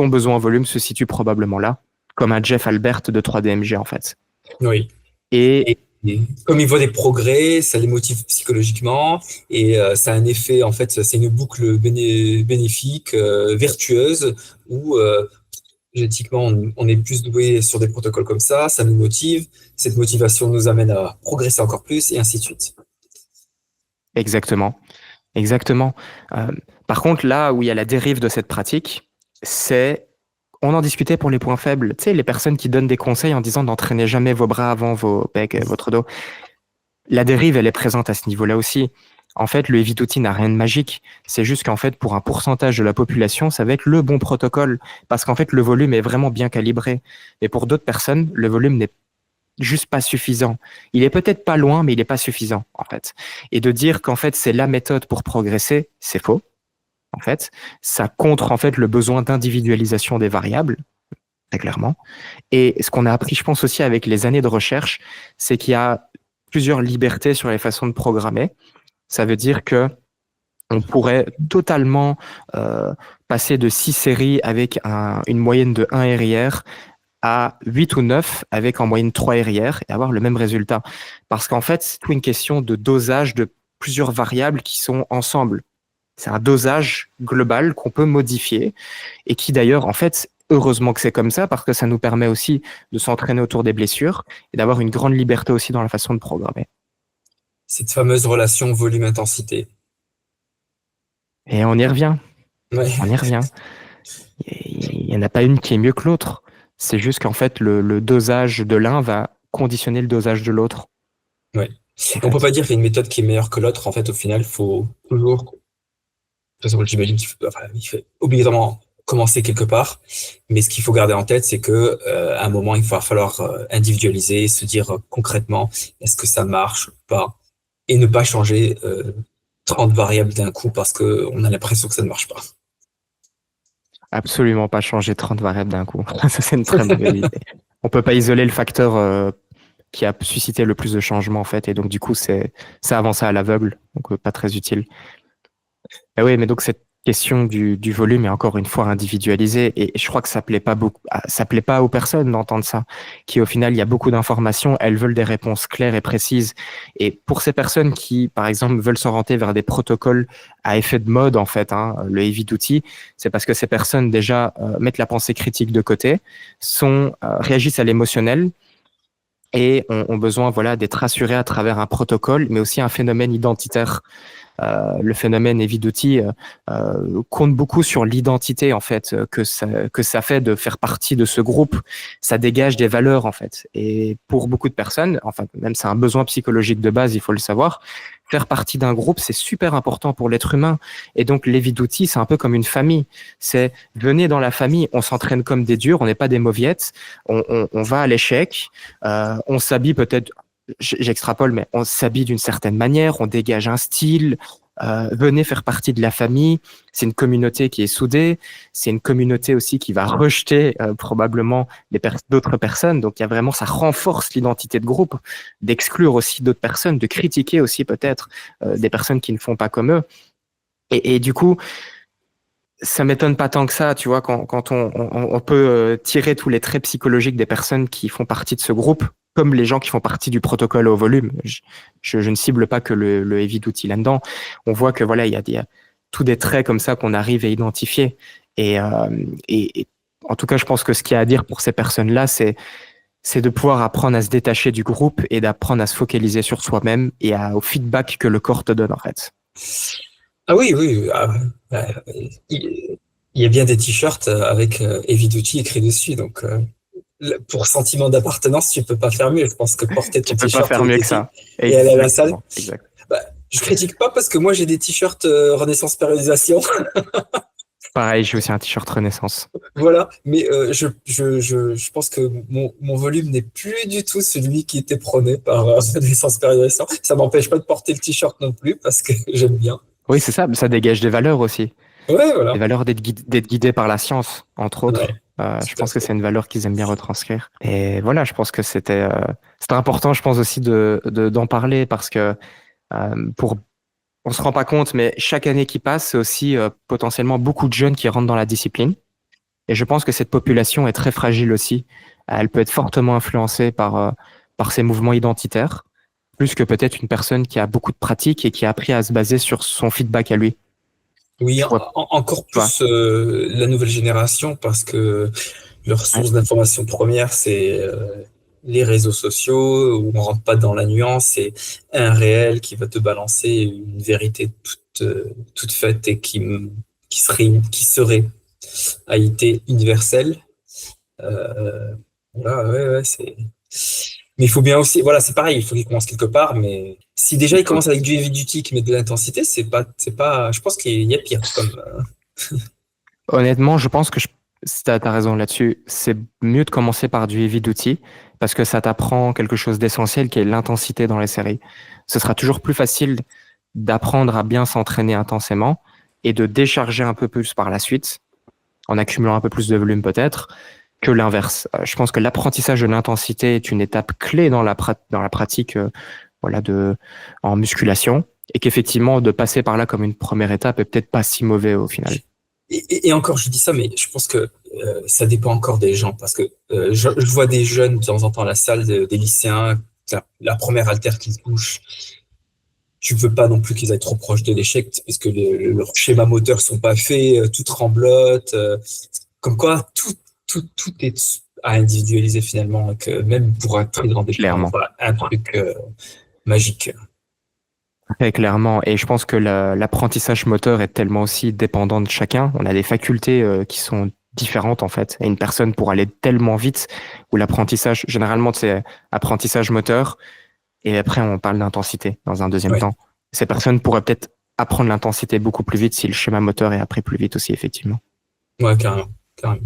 besoin en volume se situe probablement là, comme un Jeff Albert de 3DMG en fait. Oui. Et Et comme il voit des progrès, ça les motive psychologiquement et ça a un effet, en fait, c'est une boucle bénéfique, vertueuse, où génétiquement, on est plus doué sur des protocoles comme ça nous motive, cette motivation nous amène à progresser encore plus et ainsi de suite. exactement. Exactement. Euh, Par contre, là où il y a la dérive de cette pratique, c'est, on en discutait pour les points faibles, tu sais, les personnes qui donnent des conseils en disant d'entraîner jamais vos bras avant vos pecs, votre dos. La dérive, elle est présente à ce niveau-là aussi. En fait, le heavy duty n'a rien de magique. C'est juste qu'en fait, pour un pourcentage de la population, ça va être le bon protocole. Parce qu'en fait, le volume est vraiment bien calibré. Mais pour d'autres personnes, le volume n'est juste pas suffisant. Il est peut-être pas loin, mais il n'est pas suffisant, en fait. Et de dire qu'en fait, c'est la méthode pour progresser, c'est faux. En fait, ça contre, en fait, le besoin d'individualisation des variables, très clairement. Et ce qu'on a appris, je pense aussi avec les années de recherche, c'est qu'il y a plusieurs libertés sur les façons de programmer. Ça veut dire que on pourrait totalement passer de 6 séries avec une moyenne de 1 RIR à 8 ou 9 avec en moyenne 3 RIR et avoir le même résultat. Parce qu'en fait, c'est tout une question de dosage de plusieurs variables qui sont ensemble. C'est un dosage global qu'on peut modifier et qui d'ailleurs, en fait, heureusement que c'est comme ça parce que ça nous permet aussi de s'entraîner autour des blessures et d'avoir une grande liberté aussi dans la façon de programmer. Cette fameuse relation volume-intensité. Et on y revient, Ouais, on y revient. Il n'y en a pas une qui est mieux que l'autre. C'est juste qu'en fait, le dosage de l'un va conditionner le dosage de l'autre, ouais. en On peut fait. pas dire qu'il y a une méthode qui est meilleure que l'autre. En fait, au final, il faut toujours, de toute façon, j'imagine il faut obligatoirement commencer quelque part. Mais ce qu'il faut garder en tête, c'est que à un moment, il va falloir individualiser, se dire concrètement, est-ce que ça marche ou pas, et ne pas changer 30 variables d'un coup parce que on a l'impression que ça ne marche pas. Absolument pas changer 30 variables d'un coup. Ça, c'est une très mauvaise idée. On peut pas isoler le facteur qui a suscité le plus de changements en fait. Et donc du coup, ça avance à l'aveugle, donc pas très utile. Ah oui, mais donc cette question du volume est encore une fois individualisée et je crois que ça plaît pas beaucoup, ça plaît pas aux personnes d'entendre ça, qui au final, il y a beaucoup d'informations, elles veulent des réponses claires et précises. Et pour ces personnes qui, par exemple, veulent s'orienter vers des protocoles à effet de mode, en fait, hein, le heavy duty, c'est parce que ces personnes déjà mettent la pensée critique de côté, réagissent à l'émotionnel et ont besoin, voilà, d'être rassurés à travers un protocole, mais aussi un phénomène identitaire. Le phénomène Eviduti compte beaucoup sur l'identité en fait que ça fait de faire partie de ce groupe. Ça dégage des valeurs en fait. Et pour beaucoup de personnes, enfin même c'est un besoin psychologique de base, il faut le savoir. Faire partie d'un groupe, c'est super important pour l'être humain. Et donc, l'Eviduti, c'est un peu comme une famille. C'est venez dans la famille, on s'entraîne comme des durs, on n'est pas des mauviettes, on va à l'échec, on s'habille peut-être j'extrapole, mais on s'habille d'une certaine manière, on dégage un style. Venez faire partie de la famille. C'est une communauté qui est soudée. C'est une communauté aussi qui va rejeter probablement d'autres personnes. Donc il y a vraiment, ça renforce l'identité de groupe, d'exclure aussi d'autres personnes, de critiquer aussi peut-être des personnes qui ne font pas comme eux. Et du coup, ça m'étonne pas tant que ça, tu vois, quand on peut tirer tous les traits psychologiques des personnes qui font partie de ce groupe, comme les gens qui font partie du protocole au volume. Je ne cible pas que le heavy duty là-dedans. On voit que voilà, il y a tous des traits comme ça qu'on arrive à identifier. Et en tout cas, je pense que ce qu'il y a à dire pour ces personnes-là, c'est de pouvoir apprendre à se détacher du groupe et d'apprendre à se focaliser sur soi-même et au feedback que le corps te donne, en fait. Ah oui, oui. Il il y a bien des t-shirts avec Heavy Duty écrit dessus. Donc, pour sentiment d'appartenance, tu peux pas faire mieux. Je pense que porter ton Tu peux pas t-shirt faire Heavy mieux que Duty ça. et aller à la salle, Exactement, exact. bah, je critique pas parce que moi j'ai des t-shirts Renaissance Périodisation. Pareil, j'ai aussi un t-shirt Renaissance. Voilà, mais je pense que mon volume n'est plus du tout celui qui était prôné par Renaissance Périodisation. Ça m'empêche pas de porter le t-shirt non plus parce que j'aime bien. Oui, c'est ça, ça dégage des valeurs aussi. Ouais, Des voilà. valeurs d'être guidé par la science, entre Ouais, autres. Je tout à pense que fait. c'est une valeur qu'ils aiment bien retranscrire. Et voilà, je pense que c'était important, je pense aussi d'en parler parce que pour on se rend pas compte, mais chaque année qui passe, c'est aussi potentiellement beaucoup de jeunes qui rentrent dans la discipline. Et je pense que cette population est très fragile aussi. Elle peut être fortement influencée par ces mouvements identitaires, plus que peut-être une personne qui a beaucoup de pratique et qui a appris à se baser sur son feedback à lui. Oui, Je vois, encore tu vois. plus la nouvelle génération parce que leur Ouais, source d'information première, c'est les réseaux sociaux où on rentre pas dans la nuance, c'est un réel qui va te balancer une vérité toute faite et qui serait a été universelle. Voilà, ouais, ouais, mais il faut bien aussi, voilà, c'est pareil, il faut qu'il commence quelque part, mais si déjà il il faut- commence avec du heavy duty qui met de l'intensité, c'est pas, je pense qu'il y a pire comme, Honnêtement, je pense que t'as raison là-dessus. C'est mieux de commencer par du heavy duty parce que ça t'apprend quelque chose d'essentiel qui est l'intensité dans les séries. Ce sera toujours plus facile d'apprendre à bien s'entraîner intensément et de décharger un peu plus par la suite en accumulant un peu plus de volume peut-être que l'inverse. Je pense que l'apprentissage de l'intensité est une étape clé dans dans la pratique voilà, en musculation et qu'effectivement de passer par là comme une première étape est peut-être pas si mauvais au final. et encore, je dis ça, mais je pense que ça dépend encore des gens, parce que je vois des jeunes de temps en temps à la salle, des lycéens, la première haltère qu'ils touchent, tu veux pas non plus qu'ils aillent trop proche de l'échec, parce que leurs schémas moteurs sont pas faits, tout tremblote, comme quoi tout est à individualiser finalement, et que même pour un très grand départ, il Clairement. faut un truc magique. Très clairement. Et je pense que l'apprentissage moteur est tellement aussi dépendant de chacun. On a des facultés qui sont différentes en fait. Et une personne pour aller tellement vite, où l'apprentissage, généralement, c'est apprentissage moteur, et après on parle d'intensité dans un deuxième Ouais, temps. Ces personnes pourraient peut-être apprendre l'intensité beaucoup plus vite si le schéma moteur est appris plus vite aussi, effectivement. ouais, carrément, carrément.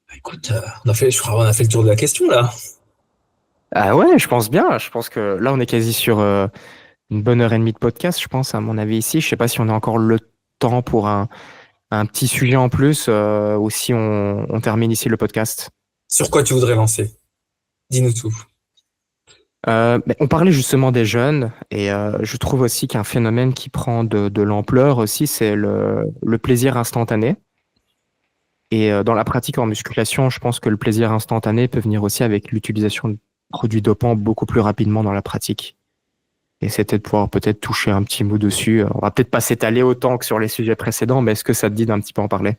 Bah, écoute, je crois qu'on a fait le tour de la question là. Ah ouais, je pense bien. Je pense que là, on est quasi sur une bonne heure et demie de podcast, je pense, à mon avis ici. Je sais pas si on a encore le temps pour un petit sujet en plus ou si on termine ici le podcast. Sur quoi tu voudrais lancer? Dis-nous tout. On parlait justement des jeunes et je trouve aussi qu'un phénomène qui prend de l'ampleur aussi, c'est le plaisir instantané. Et dans la pratique en musculation, je pense que le plaisir instantané peut venir aussi avec l'utilisation de produits dopants beaucoup plus rapidement dans la pratique. Et c'était de pouvoir peut-être toucher un petit mot dessus. On va peut-être pas s'étaler autant que sur les sujets précédents, mais est-ce que ça te dit d'un petit peu en parler?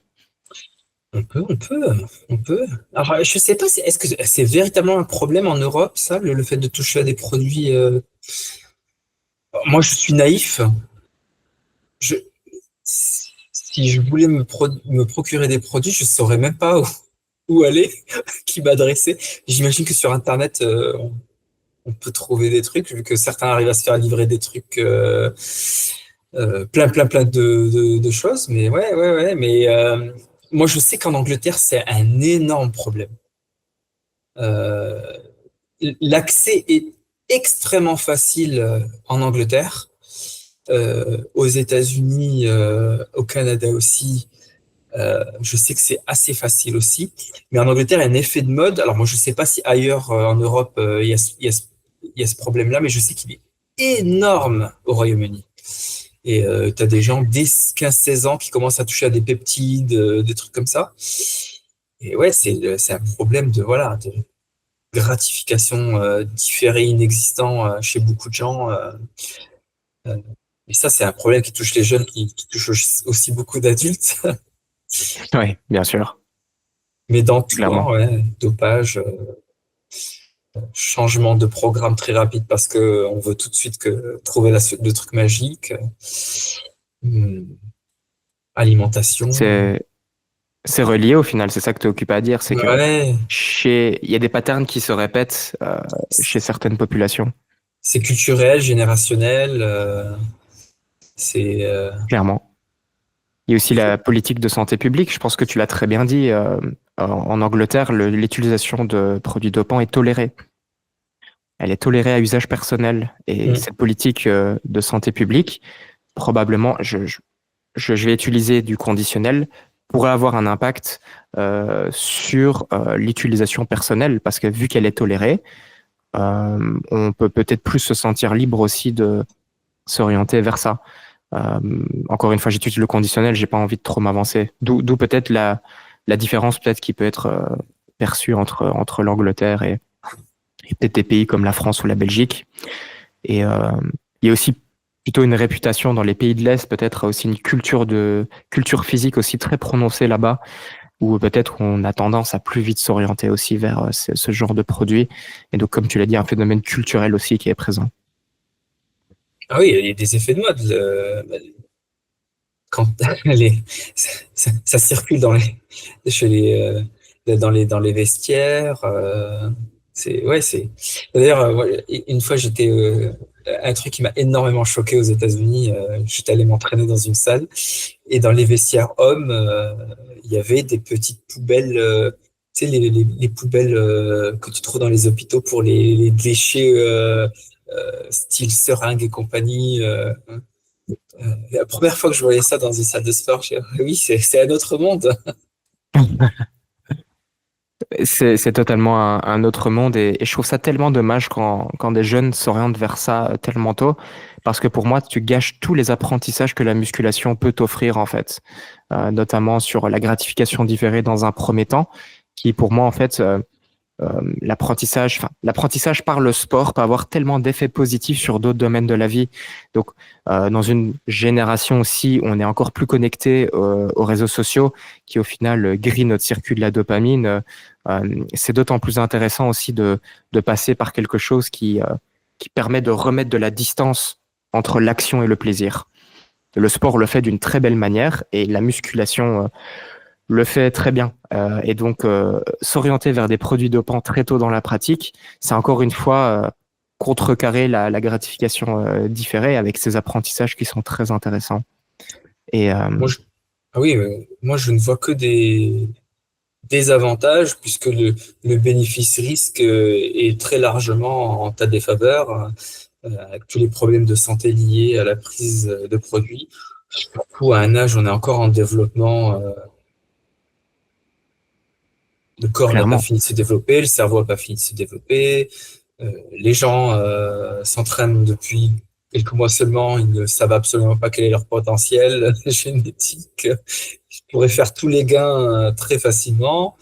On peut. Alors, je sais pas, est-ce que c'est véritablement un problème en Europe, ça, le fait de toucher à des produits. Moi, je suis naïf. Je, si je voulais me procurer des produits, je saurais même pas où aller, qui m'adresser. J'imagine que sur Internet, on peut trouver des trucs, vu que certains arrivent à se faire livrer des trucs, plein de choses. Mais ouais. Mais moi, je sais qu'en Angleterre, c'est un énorme problème. Euh, L'accès est extrêmement facile en Angleterre, aux États-Unis, au Canada aussi. Je sais que c'est assez facile aussi, mais en Angleterre, il y a un effet de mode. Alors moi, je ne sais pas si ailleurs en Europe, il y a ce problème-là, mais je sais qu'il est énorme au Royaume-Uni. Et tu as des gens dès 15-16 ans qui commencent à toucher à des peptides, des trucs comme ça. Et ouais, c'est un problème de gratification différée, inexistant chez beaucoup de gens. Euh, et ça, c'est un problème qui touche les jeunes, qui touche aussi beaucoup d'adultes. Oui, bien sûr, Mais dans tout, hein, clairement. ouais, dopage, changement de programme très rapide parce que on veut tout de suite trouver la suite de trucs magiques, alimentation. C'est, c'est relié au final, c'est ça que tu es occupé à dire, c'est que Ouais, il y a des patterns qui se répètent chez certaines populations, c'est culturel, générationnel. C'est clairement. Il y a aussi la politique de santé publique. Je pense que tu l'as très bien dit. En Angleterre, l'utilisation de produits dopants est tolérée. Elle est tolérée à usage personnel. Et mm, cette politique de santé publique, probablement, je vais utiliser du conditionnel, pourrait avoir un impact sur l'utilisation personnelle, parce que vu qu'elle est tolérée, on peut peut-être plus se sentir libre aussi de s'orienter vers ça. Euh, Encore une fois, j'utilise le conditionnel, j'ai pas envie de trop m'avancer. D'où peut-être la différence peut-être qui peut être perçue entre l'Angleterre et peut-être des pays comme la France ou la Belgique. Et il y a aussi plutôt une réputation dans les pays de l'Est, peut-être aussi une culture physique aussi très prononcée là-bas, où peut-être on a tendance à plus vite s'orienter aussi vers ce genre de produits. Et donc, comme tu l'as dit, un phénomène culturel aussi qui est présent. Ah oui, il y a des effets de mode. Quand les, ça circule chez dans les vestiaires. C'est. D'ailleurs, une fois, un truc qui m'a énormément choqué aux États-Unis. J'étais allé m'entraîner dans une salle et dans les vestiaires hommes, il y avait des petites poubelles. Tu sais, les poubelles que tu trouves dans les hôpitaux pour les déchets, style seringues et compagnie. La première fois que je voyais ça dans une salle de sport, j'ai dit, oui, c'est un autre monde. C'est totalement un autre monde et je trouve ça tellement dommage quand des jeunes s'orientent vers ça tellement tôt parce que pour moi, tu gâches tous les apprentissages que la musculation peut t'offrir en fait. Notamment sur la gratification différée dans un premier temps qui pour moi en fait l'apprentissage par le sport peut avoir tellement d'effets positifs sur d'autres domaines de la vie. Donc, dans une génération aussi, où on est encore plus connecté aux réseaux sociaux, qui au final grillent notre circuit de la dopamine. C'est d'autant plus intéressant aussi de passer par quelque chose qui permet de remettre de la distance entre l'action et le plaisir. Le sport le fait d'une très belle manière et la musculation le fait très bien. Et donc, s'orienter vers des produits dopants très tôt dans la pratique, c'est encore une fois contrecarrer la gratification différée avec ces apprentissages qui sont très intéressants. Et Moi, ah oui, moi, je ne vois que des avantages puisque le bénéfice-risque est très largement en ta défaveur, avec tous les problèmes de santé liés à la prise de produits. Surtout à un âge, on est encore en développement. Le corps n'a pas clairement, fini de se développer, le cerveau n'a pas fini de se développer. Les gens s'entraînent depuis quelques mois seulement, ils ne savent absolument pas quel est leur potentiel génétique. Ils pourraient faire tous les gains très facilement.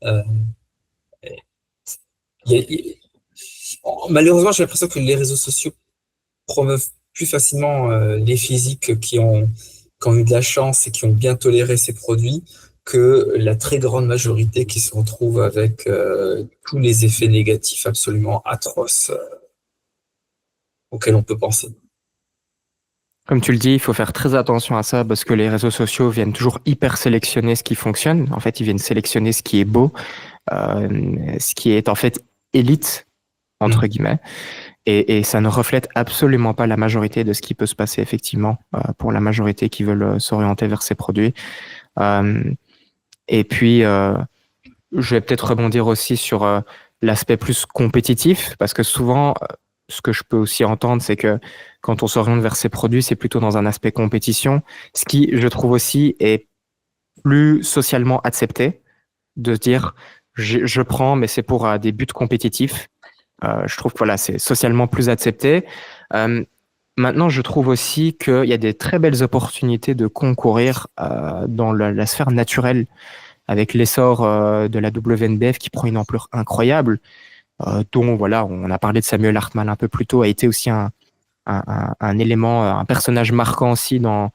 Euh, il y a- il- Malheureusement, j'ai l'impression que les réseaux sociaux promeuvent plus facilement les physiques qui ont eu de la chance et qui ont bien toléré ces produits que la très grande majorité qui se retrouve avec tous les effets négatifs absolument atroces auxquels on peut penser. Comme tu le dis, il faut faire très attention à ça parce que les réseaux sociaux viennent toujours hyper sélectionner ce qui fonctionne. En fait, ils viennent sélectionner ce qui est beau, ce qui est en fait élite, entre Mm. guillemets. Et ça ne reflète absolument pas la majorité de ce qui peut se passer effectivement pour la majorité qui veulent s'orienter vers ces produits. Euh, et puis, je vais peut-être rebondir aussi sur l'aspect plus compétitif, parce que souvent, ce que je peux aussi entendre, c'est que quand on s'oriente vers ces produits, c'est plutôt dans un aspect compétition, ce qui, je trouve aussi, est plus socialement accepté, de dire, je prends, mais c'est pour des buts compétitifs. Je trouve que voilà, c'est socialement plus accepté. Euh, Maintenant, je trouve aussi qu'il y a des très belles opportunités de concourir dans la sphère naturelle avec l'essor de la WNBF qui prend une ampleur incroyable, dont voilà, on a parlé de Samuel Hartmann un peu plus tôt, a été aussi un élément, un personnage marquant aussi dans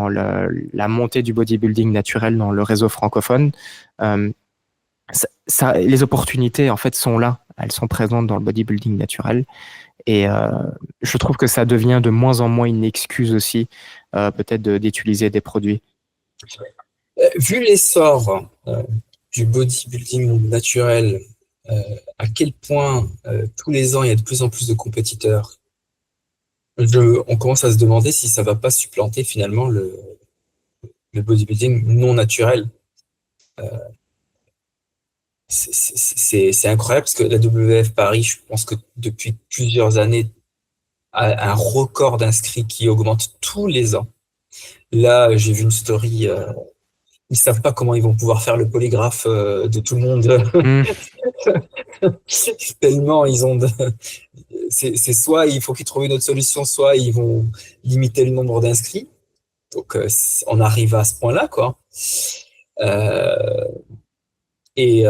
la montée du bodybuilding naturel dans le réseau francophone. Euh, les opportunités en fait sont là, elles sont présentes dans le bodybuilding naturel. Et je trouve que ça devient de moins en moins une excuse aussi, peut-être d'utiliser des produits. Vu l'essor du bodybuilding naturel, à quel point tous les ans il y a de plus en plus de compétiteurs, on commence à se demander si ça va pas supplanter finalement le bodybuilding non naturel. C'est incroyable parce que la WF Paris, je pense que depuis plusieurs années, a un record d'inscrits qui augmente tous les ans. Là, j'ai vu une story. Ils savent pas comment ils vont pouvoir faire le polygraphe de tout le monde. Mmh, Tellement ils ont. C'est soit il faut qu'ils trouvent une autre solution, soit ils vont limiter le nombre d'inscrits. Donc on arrive à ce point-là, quoi. Euh, et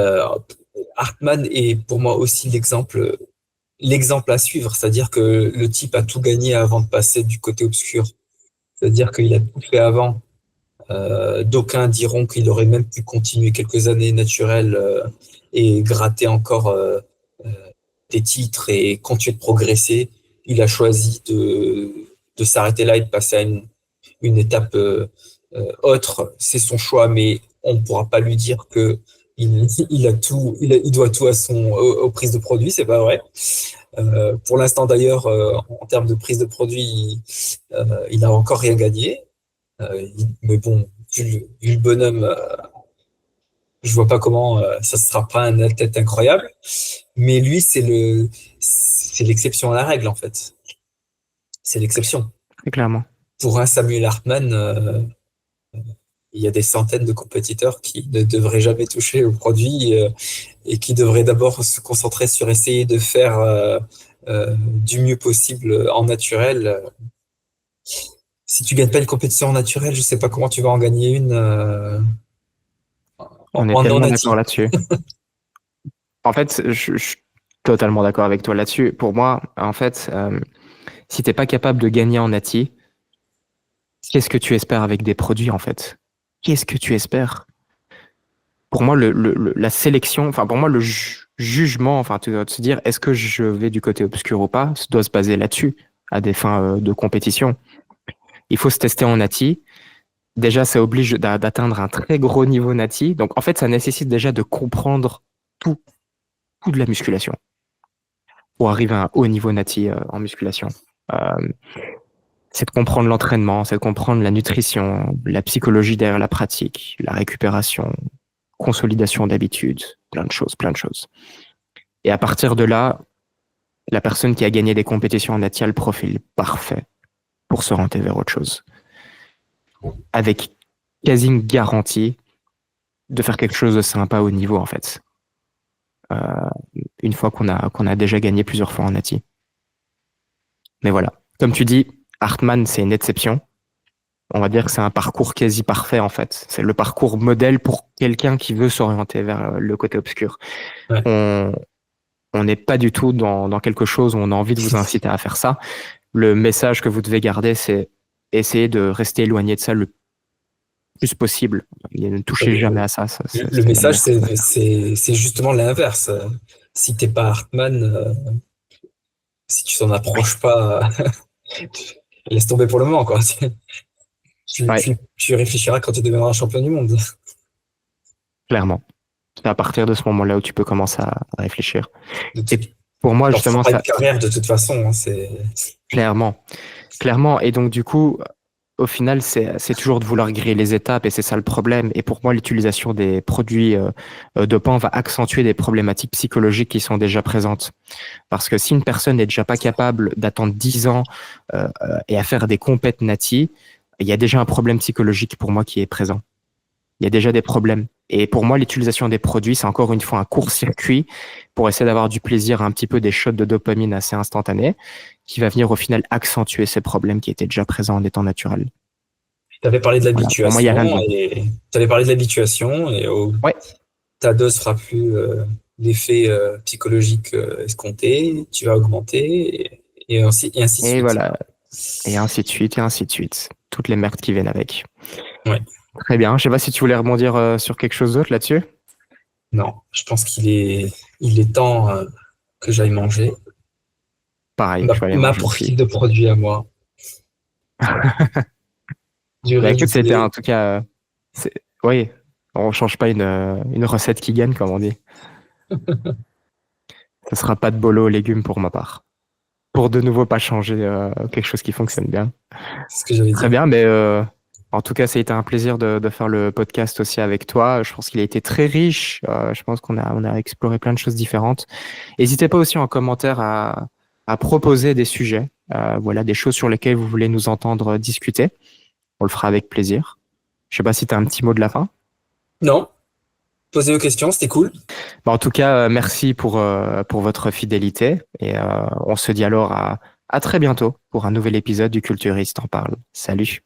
Hartmann est pour moi aussi l'exemple à suivre, c'est-à-dire que le type a tout gagné avant de passer du côté obscur. C'est-à-dire qu'il a tout fait avant. D'aucuns diront qu'il aurait même pu continuer quelques années naturelles et gratter encore euh, des titres et continuer de progresser. Il a choisi de s'arrêter là et de passer à une étape autre. C'est son choix, mais on ne pourra pas lui dire que il a tout, il doit tout aux prises de produits, c'est pas vrai. Pour l'instant d'ailleurs, en termes de prise de produit, il n'a encore rien gagné. Mais bon, vu le bonhomme, je vois pas comment ça sera pas un athlète incroyable. Mais lui, c'est l'exception à la règle en fait. C'est l'exception. très clairement. Pour un Samuel Hartmann, il y a des centaines de compétiteurs qui ne devraient jamais toucher au produit et qui devraient d'abord se concentrer sur essayer de faire du mieux possible en naturel. Si tu gagnes pas une compétition en naturel, je sais pas comment tu vas en gagner une On est en non tellement d'accord natif. là-dessus. En fait, je suis totalement d'accord avec toi là-dessus. Pour moi, en fait, si t'es pas capable de gagner en nati, qu'est-ce que tu espères avec des produits, en fait? Qu'est-ce que tu espères? Pour moi, la sélection, enfin, pour moi, le jugement, enfin, tu dois se dire, est-ce que je vais du côté obscur ou pas, ça doit se baser là-dessus, à des fins de compétition. Il faut se tester en nati. Déjà, ça oblige d'atteindre un très gros niveau nati. Donc, en fait, ça nécessite déjà de comprendre tout, tout de la musculation pour arriver à un haut niveau nati en musculation. Euh, c'est de comprendre l'entraînement, c'est de comprendre la nutrition, la psychologie derrière la pratique, la récupération, consolidation d'habitudes, plein de choses, plein de choses. Et à partir de là, la personne qui a gagné des compétitions en nati a le profil parfait pour se renter vers autre chose. Avec quasi une garantie de faire quelque chose de sympa au niveau, en fait. une fois qu'on a déjà gagné plusieurs fois en Nati. Mais voilà. Comme tu dis, Hartmann, c'est une exception. On va dire que c'est un parcours quasi parfait, en fait. C'est le parcours modèle pour quelqu'un qui veut s'orienter vers le côté obscur. Ouais. On on n'est pas du tout dans quelque chose où on a envie de vous inciter à faire ça. Le message que vous devez garder, c'est essayer de rester éloigné de ça le plus possible. Et ne touchez jamais à ça. Le C'est la message, meilleure chose. c'est justement l'inverse. Si t'es pas Hartmann, si tu t'en Oui, approches pas, laisse tomber pour le moment, quoi. ouais, Tu réfléchiras quand tu deviendras champion du monde. clairement. C'est à partir de ce moment-là où tu peux commencer à réfléchir. De Et toute, pour moi, t'en feras justement, pas une ça, carrière de toute façon, hein, clairement, clairement. Et donc, du coup, au final, c'est toujours de vouloir griller les étapes et c'est ça le problème. Et pour moi, l'utilisation des produits dopants va accentuer des problématiques psychologiques qui sont déjà présentes. Parce que si une personne n'est déjà pas capable d'attendre 10 ans et à faire des compètes nati, il y a déjà un problème psychologique pour moi qui est présent. Il y a déjà des problèmes. Et pour moi, l'utilisation des produits, c'est encore une fois un court-circuit pour essayer d'avoir du plaisir, un petit peu des shots de dopamine assez instantanés, qui va venir au final accentuer ces problèmes qui étaient déjà présents en étant naturels. tu avais parlé de Voilà. Pour moi, il n'y a rien de bon. Ouais, Ta dose fera plus l'effet psychologique escompté, tu vas augmenter et ainsi de et suite. voilà. Et ainsi de suite, et ainsi de suite. Toutes les merdes qui viennent avec. Ouais. Très bien. Je sais pas si tu voulais rebondir sur quelque chose d'autre là-dessus. Non, je pense il est temps que j'aille manger. Pareil, je vais aller Ma manger aussi. profil de produit à moi, du Bah riz, du écoute, c'était en poulet. tout cas, c'est, oui, on change pas une recette qui gagne, comme on dit. Ce sera pas de bolo aux légumes pour ma part. Pour de nouveau pas changer quelque chose qui fonctionne bien. C'est ce que j'allais Très dire. bien, mais en tout cas, ça a été un plaisir de faire le podcast aussi avec toi. Je pense qu'il a été très riche. Je pense qu'on a exploré plein de choses différentes. N'hésitez pas aussi en commentaire à proposer des sujets, voilà, des choses sur lesquelles vous voulez nous entendre discuter. On le fera avec plaisir. Je sais pas si tu as un petit mot de la fin. Non, posez vos questions, c'était cool. Bah, en tout cas, merci pour votre fidélité et on se dit alors à très bientôt pour un nouvel épisode du Culturiste en parle. Salut.